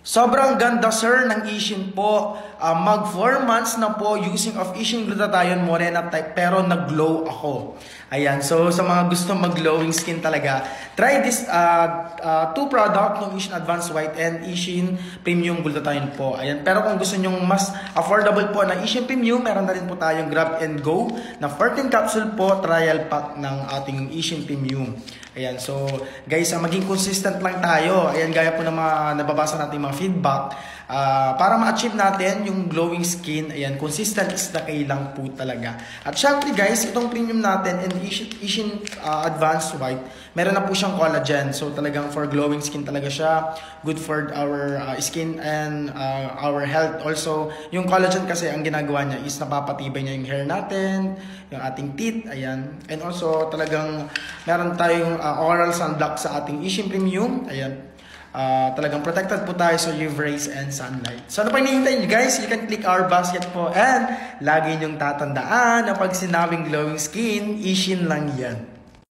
Sobrang ganda sir ng Ishin po. Mag 4 months na po using of Ishin Glutathione Morena type pero nag-glow ako. Ayan, so sa mga gusto mag-glowing skin talaga, try this two product, yung Ishin Advanced White and Ishin Premium Glutathione po. Ayan, pero kung gusto nyong mas affordable po na Ishin Premium, meron na rin po tayong Grab and Go na 14 capsule po trial pack ng ating Ishin Premium. Ayan, so guys, maging consistent lang tayo. Ayan, gaya po ng mga nababasa natin mga feedback. Para ma-achieve natin yung glowing skin, ayan, consistent is the key lang po talaga. At syempre guys, itong premium natin and Ishin Advanced White, meron na po siyang collagen. So talagang for glowing skin talaga siya. Good for our skin and our health. Also, yung collagen kasi ang ginagawa niya is napapatibay niya yung hair natin, yung ating teeth, ayan. And also talagang meron tayong oral sunblock sa ating Ishin Premium, ayan. Talagang protected po tayo sa UV rays and sunlight. So ano pa hinihintay nyo guys? You can click our basket po and lagi nyong tatandaan na pag sinabing glowing skin, Ishin lang yan.